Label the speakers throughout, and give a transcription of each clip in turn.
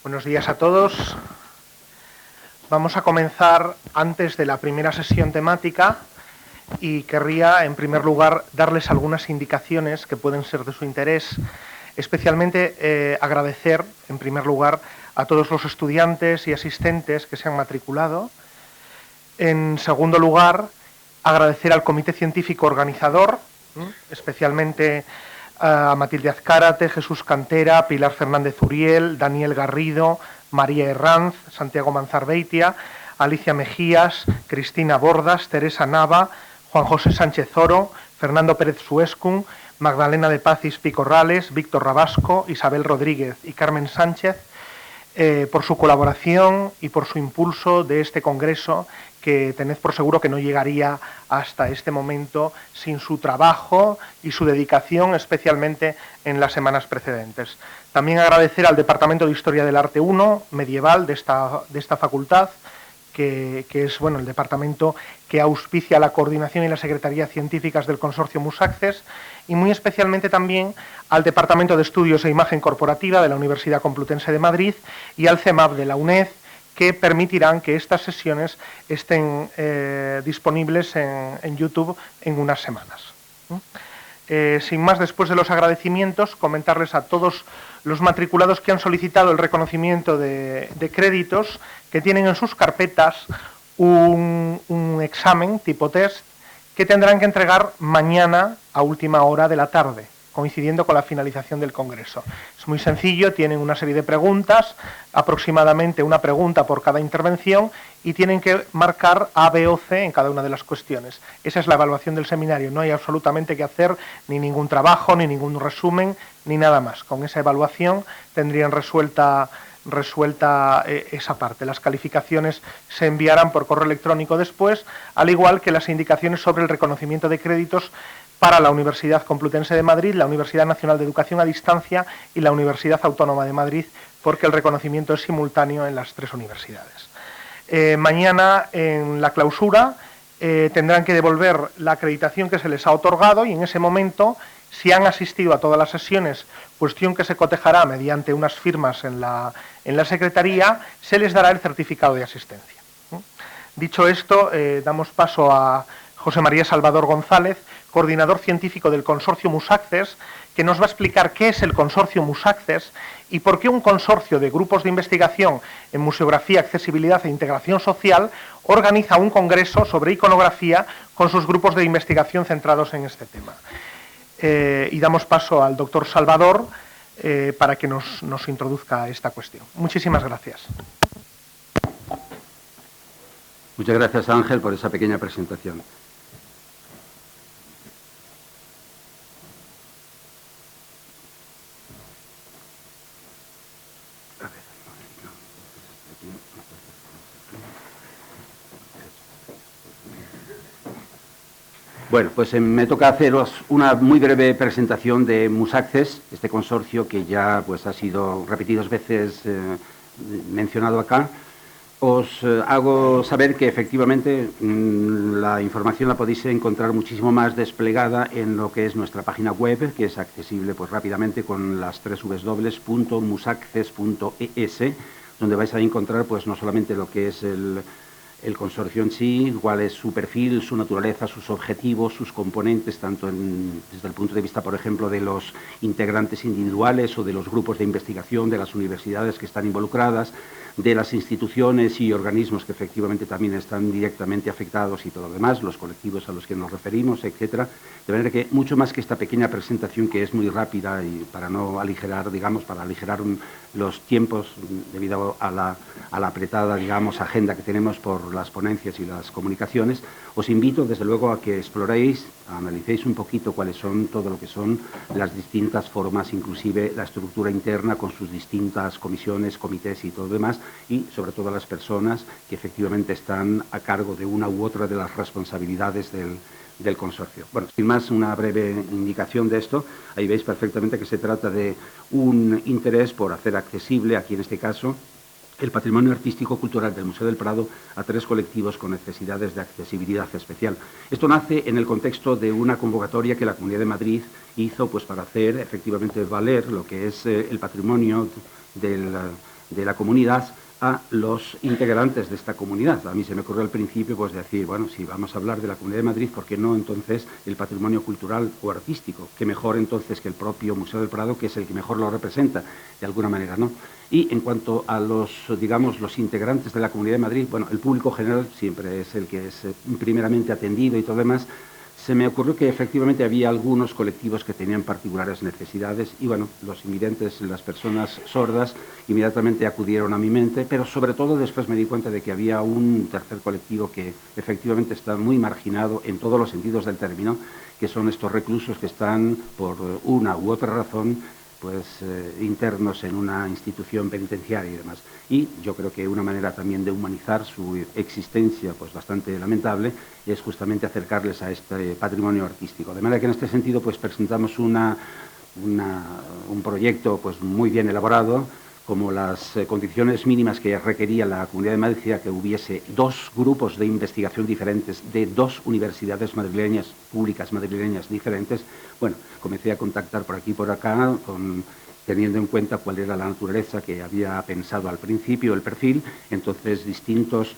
Speaker 1: Buenos días a todos. Vamos a comenzar antes de la primera sesión temática y querría, en primer lugar, darles algunas indicaciones que pueden ser de su interés, especialmente agradecer, en primer lugar, a todos los estudiantes y asistentes que se han matriculado. En segundo lugar, agradecer al comité científico organizador, especialmente a Matilde Azcárate, Jesús Cantera, Pilar Fernández Uriel, Daniel Garrido, María Herranz, Santiago Manzarbeitia, Alicia Mejías, Cristina Bordas, Teresa Nava, Juan José Sánchez Oro, Fernando Pérez Suescun, Magdalena de Paz Ispicorrales, Víctor Rabasco, Isabel Rodríguez y Carmen Sánchez, por su colaboración y por su impulso de este congreso, que tened por seguro que no llegaría hasta este momento sin su trabajo y su dedicación, especialmente en las semanas precedentes. También agradecer al Departamento de Historia del Arte I, medieval, de esta facultad, que es el departamento que auspicia la coordinación y la secretaría científicas del consorcio MUSACCES, y muy especialmente también al Departamento de Estudios e Imagen Corporativa de la Universidad Complutense de Madrid y al CEMAP de la UNED, que permitirán que estas sesiones estén disponibles en YouTube en unas semanas. Sin más, después de los agradecimientos, comentarles a todos los matriculados que han solicitado el reconocimiento de créditos que tienen en sus carpetas un examen tipo test que tendrán que entregar mañana a última hora de la tarde, coincidiendo con la finalización del congreso. Es muy sencillo, tienen una serie de preguntas, aproximadamente una pregunta por cada intervención, y tienen que marcar A, B o C en cada una de las cuestiones. Esa es la evaluación del seminario, no hay absolutamente que hacer ni ningún trabajo, ni ningún resumen, ni nada más. Con esa evaluación tendrían resuelta esa parte. Las calificaciones se enviarán por correo electrónico después, al igual que las indicaciones sobre el reconocimiento de créditos para la Universidad Complutense de Madrid, la Universidad Nacional de Educación a Distancia y la Universidad Autónoma de Madrid, porque el reconocimiento es simultáneo en las tres universidades. Mañana, en la clausura, tendrán que devolver la acreditación que se les ha otorgado, y en ese momento, si han asistido a todas las sesiones, cuestión que se cotejará mediante unas firmas en la Secretaría, se les dará el certificado de asistencia. Dicho esto, damos paso a José María Salvador González, coordinador científico del consorcio MUSACCES, que nos va a explicar qué es el consorcio MUSACCES y por qué un consorcio de grupos de investigación en museografía, accesibilidad e integración social organiza un congreso sobre iconografía con sus grupos de investigación centrados en este tema. Y damos paso al doctor Salvador para que nos introduzca esta cuestión. Muchísimas gracias.
Speaker 2: Muchas gracias, Ángel, por esa pequeña presentación. Bueno, pues me toca haceros una muy breve presentación de MUSACCES, este consorcio que ya pues ha sido repetidas veces mencionado acá. Os hago saber que efectivamente la información la podéis encontrar muchísimo más desplegada en lo que es nuestra página web, que es accesible pues rápidamente con las www.musacces.es, donde vais a encontrar pues no solamente lo que es el consorcio en sí, cuál es su perfil, su naturaleza, sus objetivos, sus componentes, tanto desde el punto de vista, por ejemplo, de los integrantes individuales o de los grupos de investigación, de las universidades que están involucradas, de las instituciones y organismos que efectivamente también están directamente afectados y todo lo demás, los colectivos a los que nos referimos, etcétera. De manera que mucho más que esta pequeña presentación, que es muy rápida y para no aligerar, digamos, para aligerar los tiempos debido a la apretada, digamos, agenda que tenemos por las ponencias y las comunicaciones, os invito desde luego a que exploréis, analicéis un poquito cuáles son todo lo que son las distintas formas, inclusive la estructura interna con sus distintas comisiones, comités y todo lo demás, y sobre todo las personas que efectivamente están a cargo de una u otra de las responsabilidades del consorcio. Bueno, sin más, una breve indicación de esto. Ahí veis perfectamente que se trata de un interés por hacer accesible, aquí en este caso, el patrimonio artístico-cultural del Museo del Prado a 3 colectivos con necesidades de accesibilidad especial. Esto nace en el contexto de una convocatoria que la Comunidad de Madrid hizo pues, para hacer efectivamente valer lo que es el patrimonio de la comunidad a los integrantes de esta comunidad. A mí se me ocurrió al principio pues decir, bueno, si vamos a hablar de la Comunidad de Madrid, ¿por qué no entonces el patrimonio cultural o artístico? ¿Qué mejor entonces que el propio Museo del Prado, que es el que mejor lo representa de alguna manera, ¿no? Y en cuanto a los, digamos, los integrantes de la Comunidad de Madrid, bueno, el público general siempre es el que es primeramente atendido y todo lo demás. Se me ocurrió que efectivamente había algunos colectivos que tenían particulares necesidades y, bueno, los invidentes, las personas sordas, inmediatamente acudieron a mi mente, pero sobre todo después me di cuenta de que había un tercer colectivo que efectivamente está muy marginado en todos los sentidos del término, que son estos reclusos que están, por una u otra razón, pues internos en una institución penitenciaria y demás. Y yo creo que una manera también de humanizar su existencia, pues bastante lamentable, es justamente acercarles a este patrimonio artístico. De manera que en este sentido pues presentamos un proyecto pues muy bien elaborado, como las condiciones mínimas que requería la Comunidad de Madrid, que hubiese 2 grupos de investigación diferentes de 2 universidades madrileñas, públicas madrileñas diferentes. Bueno, comencé a contactar por aquí y por acá, teniendo en cuenta cuál era la naturaleza que había pensado al principio, el perfil. Entonces, distintos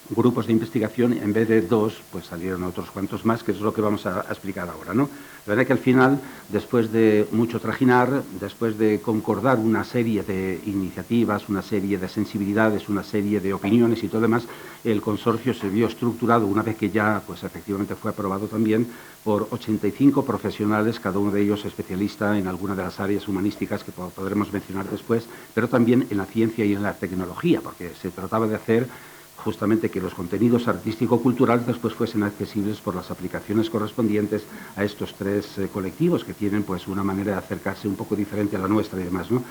Speaker 2: grupos de investigación, en vez de 2, pues salieron otros cuantos más, que es lo que vamos a explicar ahora, ¿no? La verdad que al final, después de mucho trajinar, después de concordar una serie de iniciativas, una serie de sensibilidades, una serie de opiniones y todo demás, el consorcio se vio estructurado, una vez que ya, pues efectivamente fue aprobado también, por 85 profesionales, cada uno de ellos especialista en alguna de las áreas humanísticas que podremos mencionar después, pero también en la ciencia y en la tecnología, porque se trataba de hacer justamente que los contenidos artístico-culturales después fuesen accesibles por las aplicaciones correspondientes a estos 3 colectivos que tienen pues una manera de acercarse un poco diferente a la nuestra y demás, ¿no?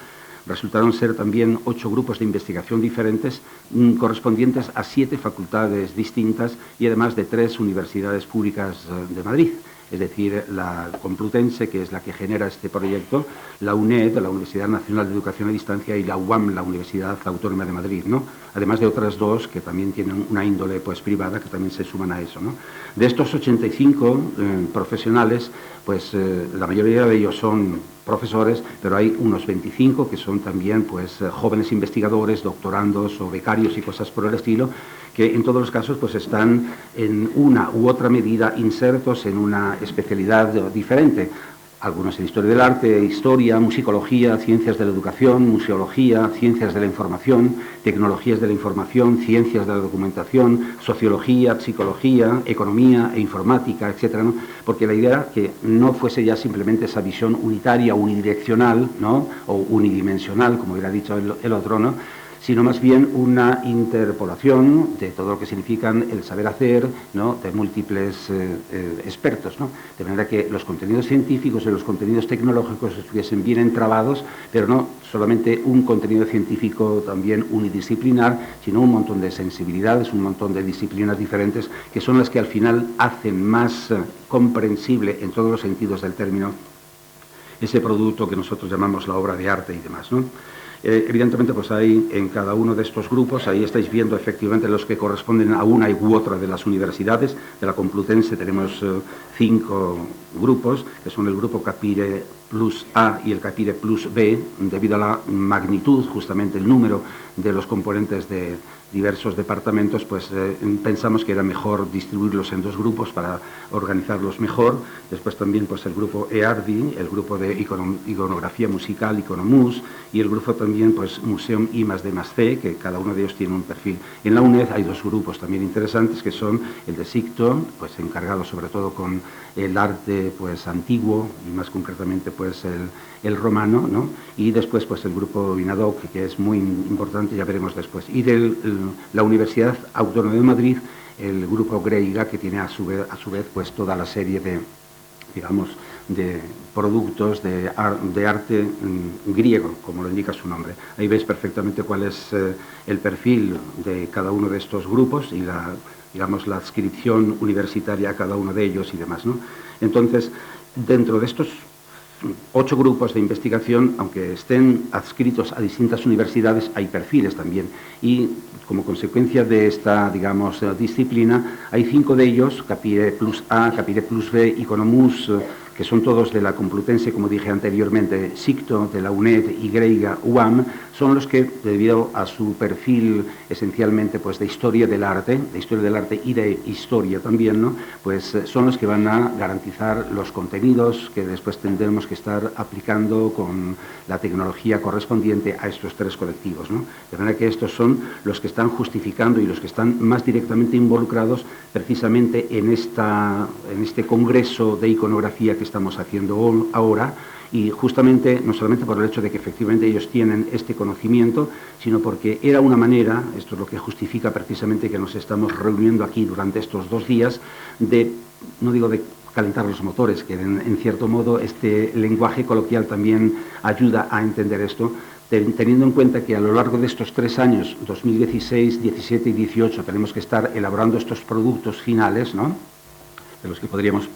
Speaker 2: Resultaron ser también 8 grupos de investigación diferentes correspondientes a 7 facultades distintas y además de 3 universidades públicas de Madrid. Es decir, la Complutense, que es la que genera este proyecto, la UNED, la Universidad Nacional de Educación a Distancia, y la UAM, la Universidad Autónoma de Madrid, ¿no? Además de otras 2 que también tienen una índole pues privada, que también se suman a eso, ¿no? De estos 85 profesionales, pues la mayoría de ellos son profesores, pero hay unos 25 que son también pues jóvenes investigadores, doctorandos o becarios y cosas por el estilo, que en todos los casos pues están en una u otra medida insertos en una especialidad diferente. Algunos en historia del arte, historia, musicología, ciencias de la educación, museología, ciencias de la información, tecnologías de la información, ciencias de la documentación, sociología, psicología, economía e informática, etcétera, ¿no? Porque la idea era que no fuese ya simplemente esa visión unitaria, unidireccional, ¿no? O unidimensional, como hubiera dicho el otro, ¿no? Sino más bien una interpolación de todo lo que significan el saber hacer, ¿no? De múltiples expertos, ¿no? De manera que los contenidos científicos y los contenidos tecnológicos estuviesen bien entrabados, pero no solamente un contenido científico también unidisciplinar, sino un montón de sensibilidades, un montón de disciplinas diferentes, que son las que al final hacen más comprensible en todos los sentidos del término ese producto que nosotros llamamos la obra de arte y demás, ¿no? Evidentemente, pues hay en cada uno de estos grupos, ahí estáis viendo efectivamente los que corresponden a una u otra de las universidades. De la Complutense tenemos 5 grupos, que son el grupo Capire Plus A y el Capire Plus B, debido a la magnitud, justamente el número de los componentes de diversos departamentos, pues pensamos que era mejor distribuirlos en 2 grupos para organizarlos mejor. Después también pues el grupo EARDI, el grupo de iconografía musical, Iconomus, y el grupo también pues Museum I+D+C, que cada uno de ellos tiene un perfil. En la UNED hay 2 grupos también interesantes, que son el de SICTO, pues encargado sobre todo con el arte pues antiguo y más concretamente pues el romano, ¿no? Y después pues el grupo Vinadoc, que es muy importante, ya veremos después. Y de la Universidad Autónoma de Madrid, el grupo Greiga, que tiene a su vez pues toda la serie de, digamos, de productos de arte griego, como lo indica su nombre. Ahí veis perfectamente cuál es el perfil de cada uno de estos grupos y digamos, la adscripción universitaria a cada uno de ellos y demás, ¿no? Entonces, dentro de estos 8 grupos de investigación, aunque estén adscritos a distintas universidades, hay perfiles también. Y como consecuencia de esta, digamos, disciplina, hay 5 de ellos, Capire Plus A, Capire Plus B, Iconomus, que son todos de la Complutense, como dije anteriormente, SICTO, de la UNED, Y, UAM, son los que, debido a su perfil esencialmente pues, de historia del arte y de historia también, ¿no? Pues son los que van a garantizar los contenidos que después tendremos que estar aplicando con la tecnología correspondiente a estos tres colectivos, ¿no? De manera que estos son los que están justificando y los que están más directamente involucrados precisamente en este congreso de iconografía que estamos haciendo ahora, y justamente no solamente por el hecho de que efectivamente ellos tienen este conocimiento, sino porque era una manera, esto es lo que justifica precisamente que nos estamos reuniendo aquí durante estos 2 días, de, no digo de calentar los motores, que en cierto modo este lenguaje coloquial también ayuda a entender esto, teniendo en cuenta que a lo largo de estos 3 años, 2016, 17 y 18, tenemos que estar elaborando estos productos finales, ¿no?, de los que podríamos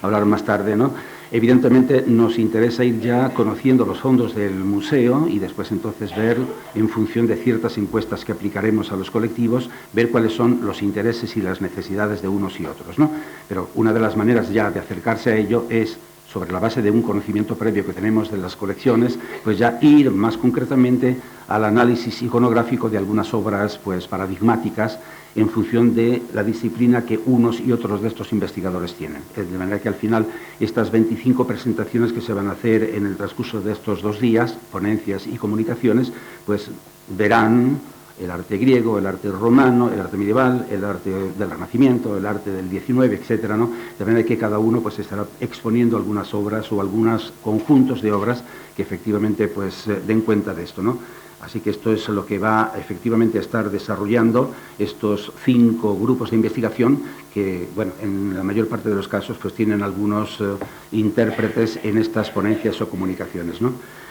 Speaker 2: hablar más tarde, ¿no? Evidentemente nos interesa ir ya conociendo los fondos del museo y después entonces ver, en función de ciertas encuestas que aplicaremos a los colectivos, ver cuáles son los intereses y las necesidades de unos y otros, ¿no? Pero una de las maneras ya de acercarse a ello es, sobre la base de un conocimiento previo que tenemos de las colecciones, pues ya ir más concretamente al análisis iconográfico de algunas obras pues paradigmáticas en función de la disciplina que unos y otros de estos investigadores tienen. De manera que al final estas 25 presentaciones que se van a hacer en el transcurso de estos 2 días, ponencias y comunicaciones, pues verán el arte griego, el arte romano, el arte medieval, el arte del Renacimiento, el arte del XIX, etcétera, ¿no? De manera que cada uno pues estará exponiendo algunas obras o algunos conjuntos de obras que efectivamente pues den cuenta de esto, ¿no? Así que esto es lo que va efectivamente a estar desarrollando estos 5 grupos de investigación que, bueno, en la mayor parte de los casos pues tienen algunos intérpretes en estas ponencias o comunicaciones, ¿no?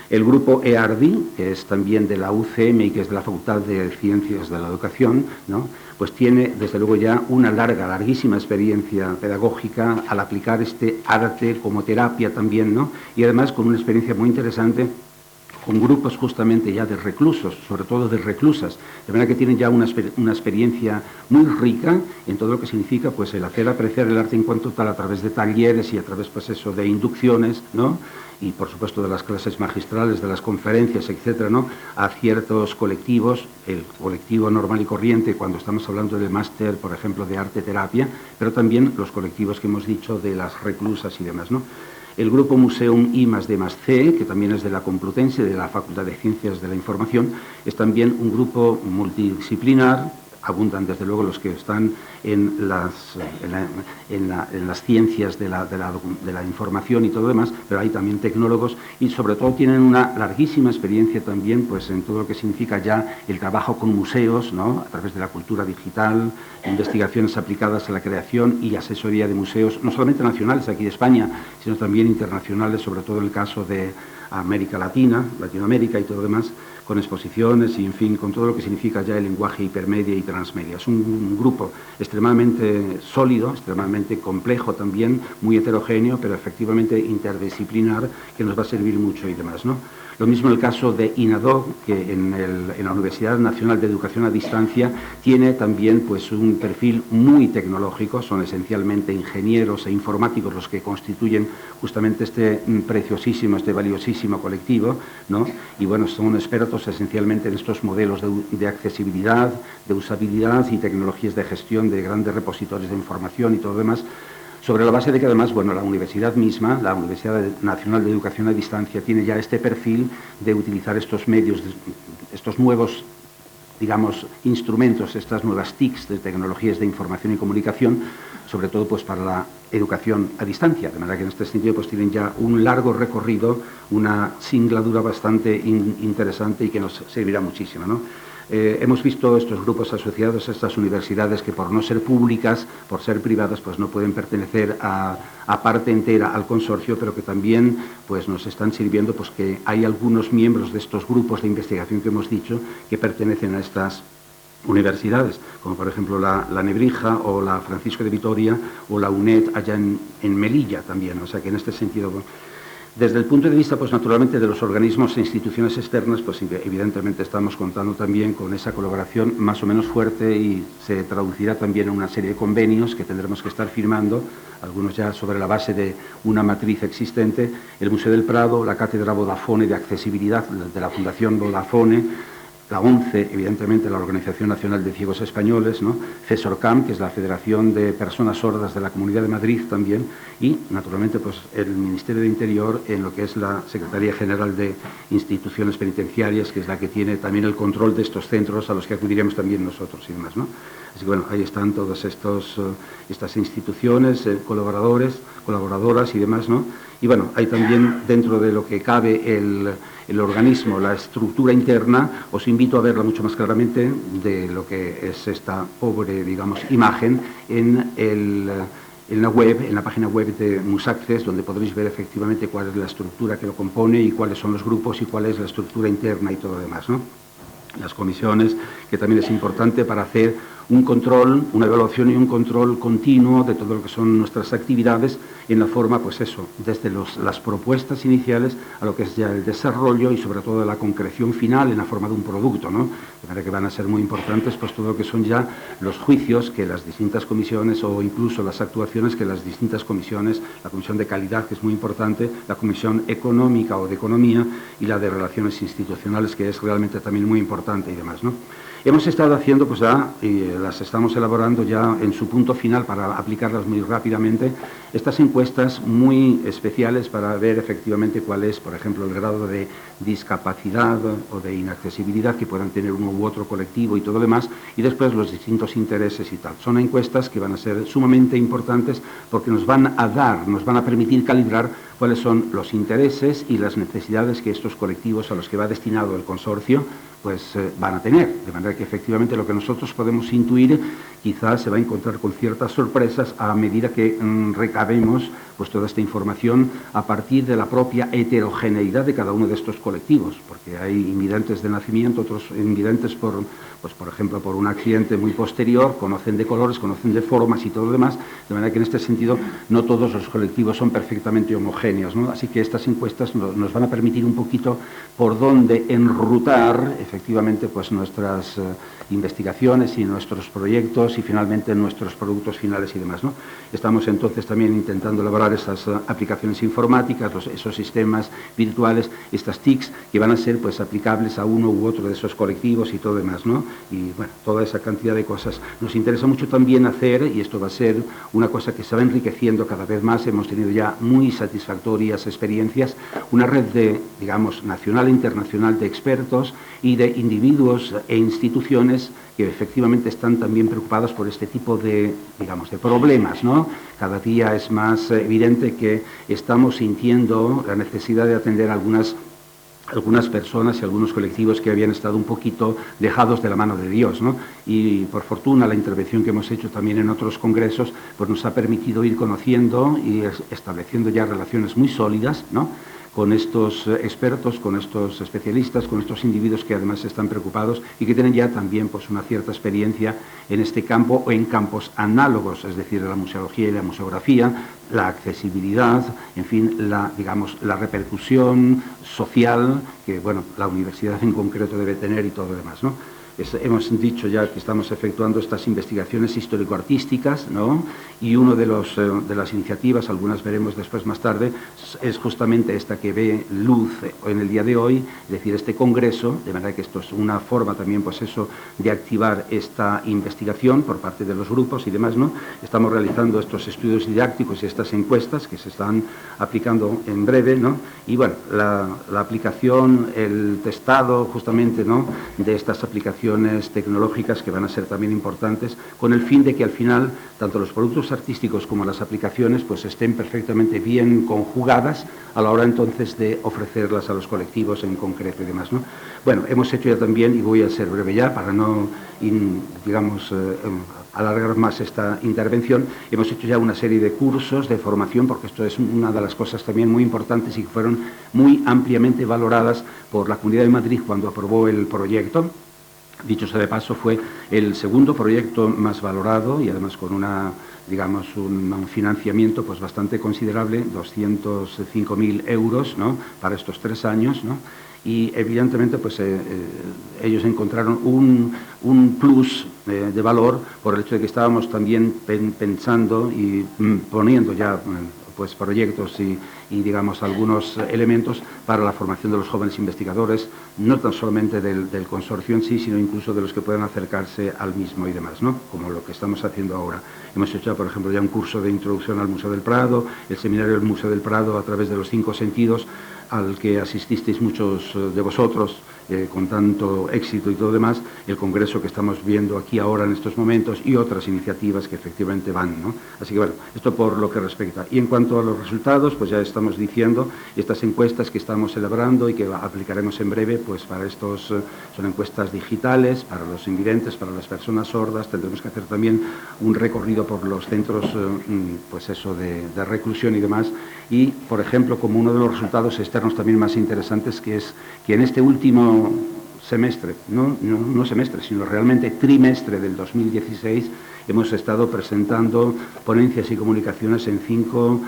Speaker 2: El grupo EARDI, que es también de la UCM y que es de la Facultad de Ciencias de la Educación, ¿no?, pues tiene desde luego ya una larguísima experiencia pedagógica al aplicar este arte como terapia también, ¿no?, y además con una experiencia muy interesante con grupos justamente ya de reclusos, sobre todo de reclusas, de manera que tienen ya una experiencia muy rica en todo lo que significa pues el hacer apreciar el arte en cuanto tal a través de talleres y a través pues eso de inducciones, ¿no?, y por supuesto de las clases magistrales, de las conferencias, etcétera, ¿no?, a ciertos colectivos, el colectivo normal y corriente cuando estamos hablando de máster, por ejemplo, de arte terapia, pero también los colectivos que hemos dicho de las reclusas y demás, ¿no? El grupo Museum I+D+C, que también es de la Complutense, de la Facultad de Ciencias de la Información, es también un grupo multidisciplinar. Abundan desde luego los que están en las ciencias de la información y todo lo demás, pero hay también tecnólogos y sobre todo tienen una larguísima experiencia también pues en todo lo que significa ya el trabajo con museos, ¿no?, a través de la cultura digital, investigaciones aplicadas a la creación y asesoría de museos, no solamente nacionales aquí de España, sino también internacionales, sobre todo en el caso de América Latina, Latinoamérica y todo lo demás, con exposiciones y, en fin, con todo lo que significa ya el lenguaje hipermedia y transmedia. Es un grupo extremadamente sólido, extremadamente complejo también, muy heterogéneo, pero efectivamente interdisciplinar, que nos va a servir mucho y demás, ¿no? Lo mismo en el caso de INADOC, que en la Universidad Nacional de Educación a Distancia tiene también pues, un perfil muy tecnológico, son esencialmente ingenieros e informáticos los que constituyen justamente este preciosísimo, este valiosísimo colectivo, ¿no? Y bueno, son expertos esencialmente en estos modelos de accesibilidad, de usabilidad y tecnologías de gestión de grandes repositorios de información y todo lo demás, sobre la base de que además, bueno, la universidad misma, la Universidad Nacional de Educación a Distancia, tiene ya este perfil de utilizar estos medios, estos nuevos, digamos, instrumentos, estas nuevas TICs de tecnologías de información y comunicación, sobre todo pues para la educación a distancia, de manera que en este sentido pues tienen ya un largo recorrido, una singladura bastante interesante y que nos servirá muchísimo, ¿no? Hemos visto estos grupos asociados a estas universidades que por no ser públicas, por ser privadas, pues no pueden pertenecer a parte entera al consorcio, pero que también pues, nos están sirviendo pues, que hay algunos miembros de estos grupos de investigación que hemos dicho que pertenecen a estas universidades, como por ejemplo la Nebrija o la Francisco de Vitoria o la UNED allá en Melilla también, o sea que en este sentido... Desde el punto de vista, pues naturalmente, de los organismos e instituciones externas, pues evidentemente estamos contando también con esa colaboración más o menos fuerte y se traducirá también en una serie de convenios que tendremos que estar firmando, algunos ya sobre la base de una matriz existente, el Museo del Prado, la Cátedra Vodafone de Accesibilidad de la Fundación Vodafone, la ONCE, evidentemente la Organización Nacional de Ciegos Españoles, ¿no? FESORCAM, que es la Federación de Personas Sordas de la Comunidad de Madrid también, y naturalmente pues el Ministerio de Interior en lo que es la Secretaría General de Instituciones Penitenciarias, que es la que tiene también el control de estos centros a los que acudiremos también nosotros y demás, ¿no? Así que bueno, ahí están todas estas instituciones, colaboradoras y demás, ¿no? Y bueno, hay también dentro de lo que cabe el organismo, la estructura interna, os invito a verla mucho más claramente de lo que es esta pobre, digamos, imagen en la web, en la página web de Musaccess, donde podréis ver efectivamente cuál es la estructura que lo compone y cuáles son los grupos y cuál es la estructura interna y todo lo demás, ¿no? Las comisiones, que también es importante para hacer un control, una evaluación y un control continuo de todo lo que son nuestras actividades en la forma, pues eso, desde las propuestas iniciales a lo que es ya el desarrollo y sobre todo la concreción final en la forma de un producto, ¿no? De manera que van a ser muy importantes pues todo lo que son ya los juicios que las distintas comisiones o incluso las actuaciones que las distintas comisiones, la comisión de calidad, que es muy importante, la comisión económica o de economía y la de relaciones institucionales, que es realmente también muy importante y demás, ¿no? Hemos estado haciendo, pues ya, y las estamos elaborando ya en su punto final para aplicarlas muy rápidamente, estas encuestas muy especiales para ver efectivamente cuál es, por ejemplo, el grado de discapacidad o de inaccesibilidad que puedan tener uno u otro colectivo y todo lo demás, y después los distintos intereses y tal. Son encuestas que van a ser sumamente importantes porque nos van a permitir calibrar cuáles son los intereses y las necesidades que estos colectivos a los que va destinado el consorcio pues van a tener, de manera que efectivamente lo que nosotros podemos intuir quizás se va a encontrar con ciertas sorpresas a medida que recabemos pues toda esta información a partir de la propia heterogeneidad de cada uno de estos colectivos, porque hay invidentes de nacimiento, otros invidentes por ejemplo, por un accidente muy posterior, conocen de colores, conocen de formas y todo lo demás, de manera que en este sentido no todos los colectivos son perfectamente homogéneos, ¿no? Así que estas encuestas nos van a permitir un poquito por dónde enrutar efectivamente pues nuestras investigaciones y nuestros proyectos y finalmente nuestros productos finales y demás, ¿no? Estamos entonces también intentando elaborar esas aplicaciones informáticas, esos sistemas virtuales, estas TICs que van a ser pues aplicables a uno u otro de esos colectivos y todo demás, ¿no? Y bueno, toda esa cantidad de cosas. Nos interesa mucho también hacer, y esto va a ser una cosa que se va enriqueciendo cada vez más, hemos tenido ya muy satisfactorias experiencias, una red de, digamos, nacional e internacional de expertos y de individuos e instituciones que efectivamente están también preocupados por este tipo de, digamos, de problemas, ¿no? Cada día es más evidente que estamos sintiendo la necesidad de atender algunas personas y algunos colectivos que habían estado un poquito dejados de la mano de Dios, ¿no? Y por fortuna la intervención que hemos hecho también en otros congresos pues nos ha permitido ir conociendo y estableciendo ya relaciones muy sólidas, ¿no? Con estos expertos, con estos especialistas, con estos individuos que además están preocupados y que tienen ya también pues una cierta experiencia en este campo o en campos análogos, es decir, la museología y la museografía, la accesibilidad, en fin, la repercusión social que, bueno, la universidad en concreto debe tener y todo lo demás, ¿no? Hemos dicho ya que estamos efectuando estas investigaciones histórico-artísticas, ¿no? Y una de las iniciativas, algunas veremos después más tarde, es justamente esta que ve luz en el día de hoy, es decir, este congreso, de manera que esto es una forma también, pues eso, de activar esta investigación por parte de los grupos y demás, ¿no? Estamos realizando estos estudios didácticos y estas encuestas que se están aplicando en breve, ¿no? Y bueno, la aplicación, el testado justamente, ¿no?, de estas aplicaciones tecnológicas que van a ser también importantes con el fin de que al final tanto los productos artísticos como las aplicaciones pues estén perfectamente bien conjugadas a la hora entonces de ofrecerlas a los colectivos en concreto y demás, ¿no? Bueno, hemos hecho ya también, y voy a ser breve ya para no, digamos, alargar más esta intervención, hemos hecho ya una serie de cursos de formación, porque esto es una de las cosas también muy importantes y que fueron muy ampliamente valoradas por la Comunidad de Madrid cuando aprobó el proyecto. Dicho sea de paso, fue el segundo proyecto más valorado y además con una digamos, un financiamiento pues bastante considerable, 205.000 euros, ¿no?, para estos 3 años, ¿no? Y evidentemente pues ellos encontraron un plus de valor por el hecho de que estábamos también pensando y poniendo ya pues proyectos y digamos algunos elementos para la formación de los jóvenes investigadores, no tan solamente del consorcio en sí, sino incluso de los que puedan acercarse al mismo y demás, ¿no?, como lo que estamos haciendo ahora. Hemos hecho, por ejemplo, ya un curso de introducción al Museo del Prado, el seminario del Museo del Prado a través de los 5 sentidos, al que asististeis muchos de vosotros con tanto éxito y todo demás, el congreso que estamos viendo aquí ahora en estos momentos y otras iniciativas que efectivamente van, ¿no? Así que bueno, esto por lo que respecta. Y en cuanto a los resultados, pues ya estamos diciendo, estas encuestas que estamos celebrando y que aplicaremos en breve, pues para estos son encuestas digitales, para los invidentes, para las personas sordas, tendremos que hacer también un recorrido por los centros, pues eso, de reclusión y demás. Y, por ejemplo, como uno de los resultados externos también más interesantes, que es que en este último semestre, no semestre, sino realmente trimestre del 2016, hemos estado presentando ponencias y comunicaciones en 5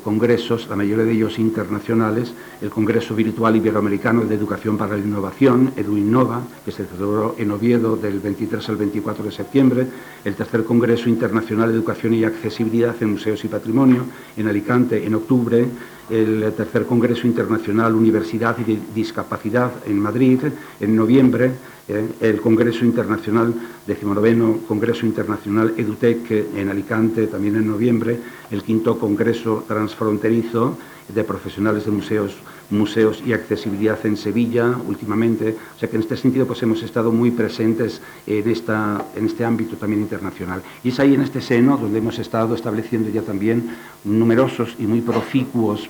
Speaker 2: congresos, la mayoría de ellos internacionales: el Congreso Virtual Iberoamericano de Educación para la Innovación, EduInnova, que se celebró en Oviedo del 23 al 24 de septiembre, el tercer Congreso Internacional de Educación y Accesibilidad en Museos y Patrimonio, en Alicante, en octubre, el tercer Congreso Internacional Universidad y Discapacidad en Madrid, en noviembre, el Congreso Internacional, 19º Congreso Internacional EduTech en Alicante, también en noviembre, el quinto Congreso Transfronterizo de Profesionales de Museos y Accesibilidad en Sevilla, últimamente. O sea que en este sentido pues hemos estado muy presentes en este ámbito también internacional. Y es ahí, en este seno, donde hemos estado estableciendo ya también numerosos y muy proficuos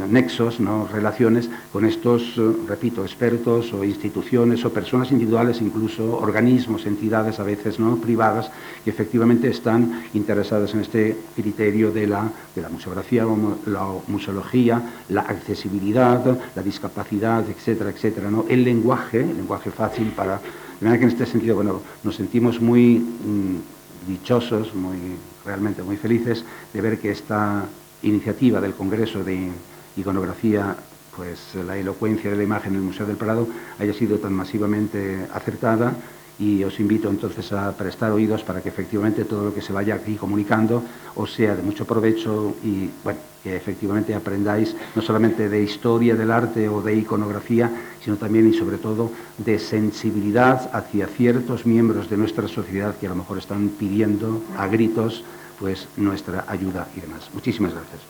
Speaker 2: nexos, ¿no?, relaciones con estos, repito, expertos o instituciones o personas individuales, incluso organismos, entidades a veces, ¿no?, privadas, que efectivamente están interesadas en este criterio de la museografía, la museología, la accesibilidad, la discapacidad, etcétera, etcétera, ¿no? El lenguaje fácil para... De manera que en este sentido, bueno, nos sentimos muy dichosos, realmente muy felices de ver que esta iniciativa del Congreso de Iconografía, pues la elocuencia de la imagen en el Museo del Prado, haya sido tan masivamente acertada. Y os invito entonces a prestar oídos para que efectivamente todo lo que se vaya aquí comunicando os sea de mucho provecho y, bueno, que efectivamente aprendáis no solamente de historia del arte o de iconografía, sino también y sobre todo de sensibilidad hacia ciertos miembros de nuestra sociedad que a lo mejor están pidiendo a gritos pues nuestra ayuda y demás. Muchísimas gracias.